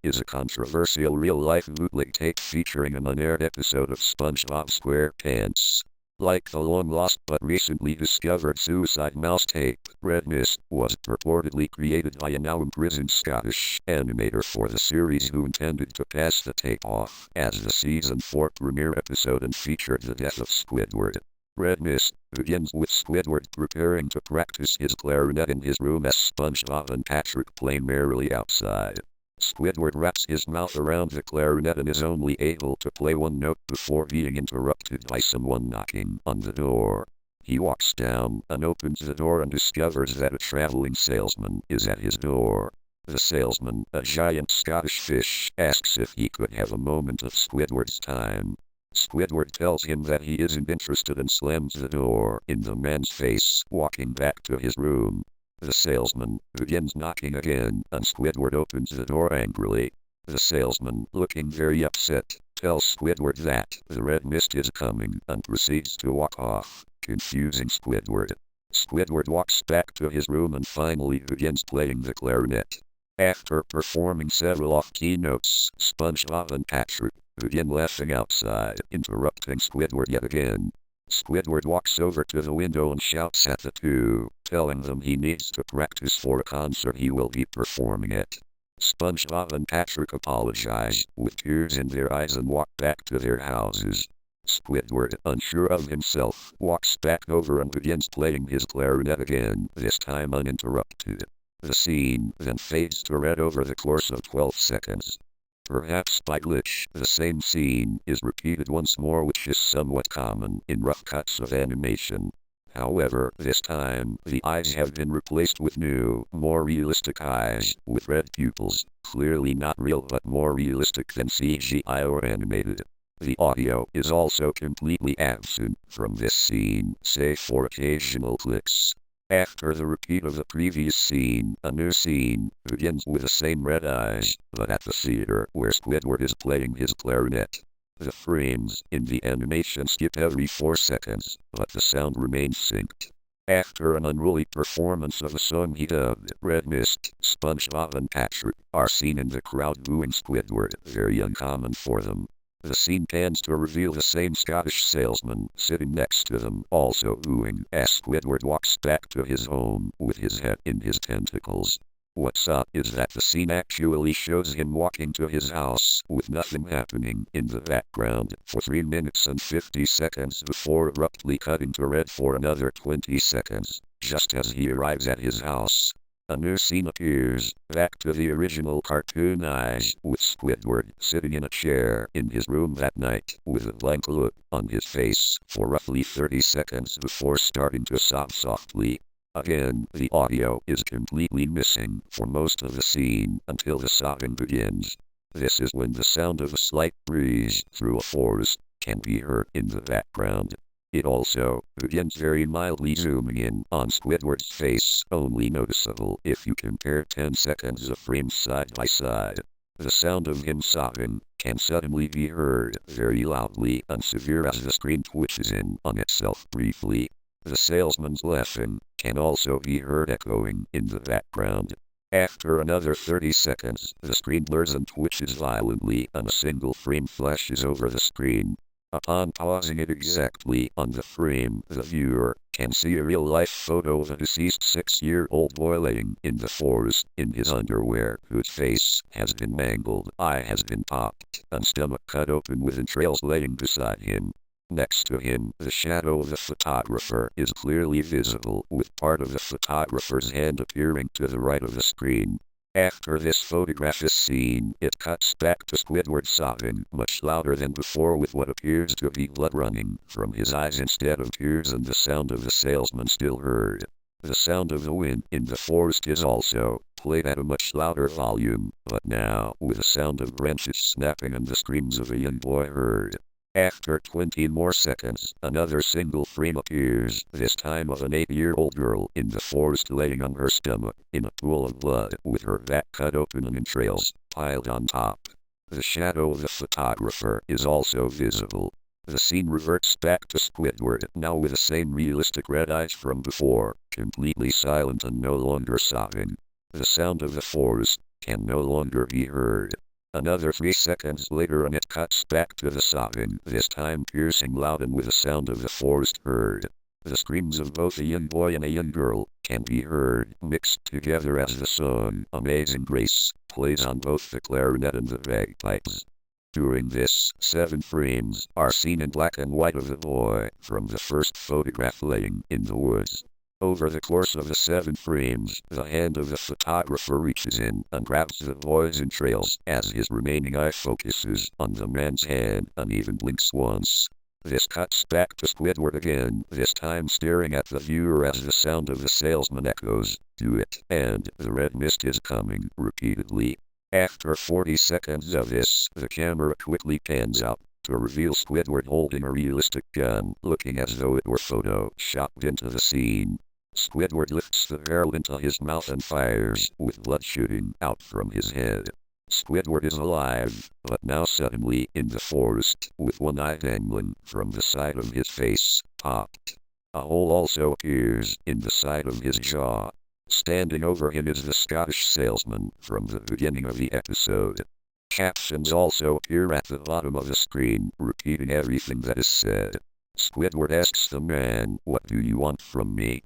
is a controversial real-life bootleg tape featuring an unaired episode of SpongeBob SquarePants. Like the long-lost but recently discovered Suicide Mouse tape, Red Mist was purportedly created by a now-imprisoned Scottish animator for the series who intended to pass the tape off as the season 4 premiere episode and featured the death of Squidward. Red Mist begins with Squidward preparing to practice his clarinet in his room as SpongeBob and Patrick play merrily outside. Squidward wraps his mouth around the clarinet and is only able to play one note before being interrupted by someone knocking on the door. He walks down and opens the door and discovers that a traveling salesman is at his door. The salesman, a giant Scottish fish, asks if he could have a moment of Squidward's time. Squidward tells him that he isn't interested and slams the door in the man's face, walking back to his room. The salesman begins knocking again, and Squidward opens the door angrily. The salesman, looking very upset, tells Squidward that the red mist is coming and proceeds to walk off, confusing Squidward. Squidward walks back to his room and finally begins playing the clarinet. After performing several off-key notes, SpongeBob and Patrick begin laughing outside, interrupting Squidward yet again. Squidward walks over to the window and shouts at the two, telling them he needs to practice for a concert he will be performing at. SpongeBob and Patrick apologize, with tears in their eyes, and walk back to their houses. Squidward, unsure of himself, walks back over and begins playing his clarinet again, this time uninterrupted. The scene then fades to red over the course of 12 seconds. Perhaps by glitch, the same scene is repeated once more, which is somewhat common in rough cuts of animation. However, this time, the eyes have been replaced with new, more realistic eyes, with red pupils, clearly not real but more realistic than CGI or animated. The audio is also completely absent from this scene, save for occasional clicks. After the repeat of the previous scene, a new scene begins with the same red eyes, but at the theater where Squidward is playing his clarinet. The frames in the animation skip every 4 seconds, but the sound remains synced. After an unruly performance of a song he dubbed Red Mist, SpongeBob and Patrick are seen in the crowd booing Squidward, very uncommon for them. The scene pans to reveal the same Scottish salesman sitting next to them, also booing, as Squidward walks back to his home with his head in his tentacles. What's up is that the scene actually shows him walking to his house with nothing happening in the background for 3 minutes and 50 seconds before abruptly cutting to red for another 20 seconds, just as he arrives at his house. A new scene appears, back to the original cartoon eyes, with Squidward sitting in a chair in his room that night, with a blank look on his face, for roughly 30 seconds before starting to sob softly. Again, the audio is completely missing for most of the scene until the sobbing begins. This is when the sound of a slight breeze through a forest can be heard in the background. It also begins very mildly zooming in on Squidward's face, only noticeable if you compare 10 seconds of frames side by side. The sound of him sobbing can suddenly be heard very loudly and severe as the screen twitches in on itself briefly. The salesman's laughing can also be heard echoing in the background. After another 30 seconds, the screen blurs and twitches violently and a single frame flashes over the screen. Upon pausing it exactly on the frame, the viewer can see a real-life photo of a deceased 6-year-old boy laying in the forest in his underwear, whose face has been mangled, eye has been popped, and stomach cut open with entrails laying beside him. Next to him, the shadow of the photographer is clearly visible, with part of the photographer's hand appearing to the right of the screen. After this photograph is seen, it cuts back to Squidward sobbing, much louder than before, with what appears to be blood running from his eyes instead of tears, and the sound of the salesman still heard. The sound of the wind in the forest is also played at a much louder volume, but now with the sound of branches snapping and the screams of a young boy heard. After 20 more seconds, another single frame appears, this time of an 8-year-old girl in the forest laying on her stomach, in a pool of blood, with her back cut open and entrails piled on top. The shadow of the photographer is also visible. The scene reverts back to Squidward, now with the same realistic red eyes from before, completely silent and no longer sobbing. The sound of the forest can no longer be heard. Another 3 seconds later and it cuts back to the sobbing, this time piercing loud and with the sound of the forest heard. The screams of both a young boy and a young girl can be heard mixed together as the song Amazing Grace plays on both the clarinet and the bagpipes. During this, 7 frames are seen in black and white of the boy from the first photograph laying in the woods. Over the course of the 7 frames, the hand of the photographer reaches in and grabs the boy's entrails as his remaining eye focuses on the man's hand and even blinks once. This cuts back to Squidward again, this time staring at the viewer as the sound of the salesman echoes, "Do it," and "The red mist is coming," repeatedly. After 40 seconds of this, the camera quickly pans up to reveal Squidward holding a realistic gun, looking as though it were photoshopped into the scene. Squidward lifts the barrel into his mouth and fires, with blood shooting out from his head. Squidward is alive, but now suddenly in the forest, with one eye dangling from the side of his face, popped. A hole also appears in the side of his jaw. Standing over him is the Scottish salesman from the beginning of the episode. Captions also appear at the bottom of the screen, repeating everything that is said. Squidward asks the man, "What do you want from me?"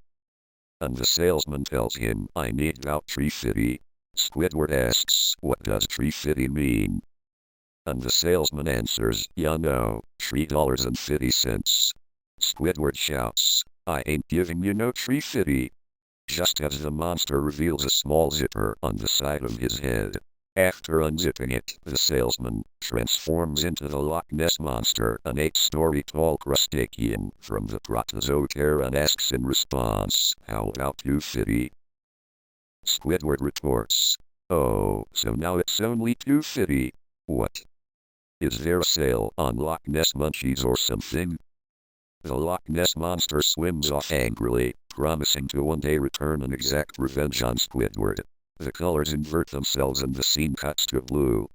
And the salesman tells him, "I need about $3.50. Squidward asks, "What does $3.50 mean?" And the salesman answers, "You know, $3.50. Squidward shouts, "I ain't giving you no $3.50. Just as the monster reveals a small zipper on the side of his head. After unzipping it, the salesman transforms into the Loch Ness Monster, an 8-story tall crustacean from the Protozoic era, and asks in response, "How about $2.50? Squidward retorts, "Oh, so now it's only $2.50. What? Is there a sale on Loch Ness munchies or something?" The Loch Ness Monster swims off angrily, promising to one day return and exact revenge on Squidward. The colors invert themselves and the scene cuts to blue.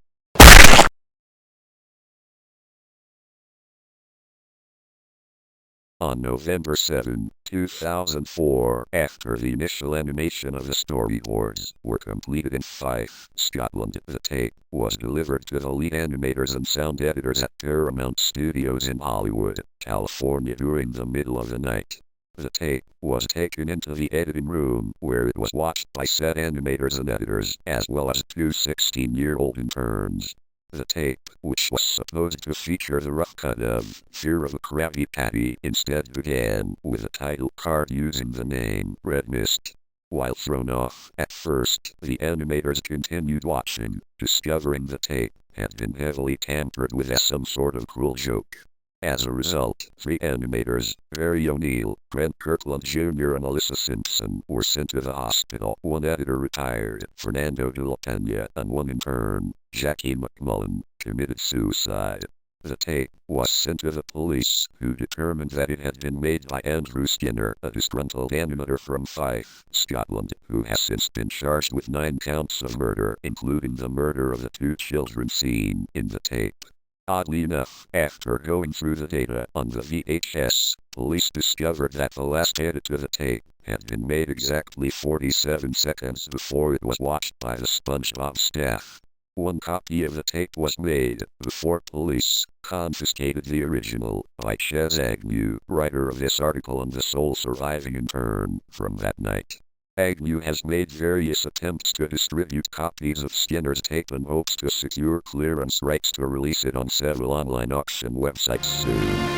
On November 7, 2004, after the initial animation of the storyboards were completed in Fife, Scotland, the tape was delivered to the lead animators and sound editors at Paramount Studios in Hollywood, California during the middle of the night. The tape was taken into the editing room, where it was watched by said animators and editors, as well as 2 16-year-old interns. The tape, which was supposed to feature the rough cut of Fear of a Krabby Patty, instead began with a title card using the name Red Mist. While thrown off at first, the animators continued watching, discovering the tape had been heavily tampered with as some sort of cruel joke. As a result, 3 animators, Barry O'Neill, Brent Kirkland Jr. and Alyssa Simpson, were sent to the hospital. 1 editor retired, Fernando de la Peña, and 1 intern, Jackie McMullen, committed suicide. The tape was sent to the police, who determined that it had been made by Andrew Skinner, a disgruntled animator from Fife, Scotland, who has since been charged with 9 counts of murder, including the murder of the 2 children seen in the tape. Oddly enough, after going through the data on the VHS, police discovered that the last edit to the tape had been made exactly 47 seconds before it was watched by the SpongeBob staff. 1 copy of the tape was made before police confiscated the original by Ches Agnew, writer of this article and the sole surviving intern from that night. Agnew has made various attempts to distribute copies of Skinner's tape and hopes to secure clearance rights to release it on several online auction websites soon.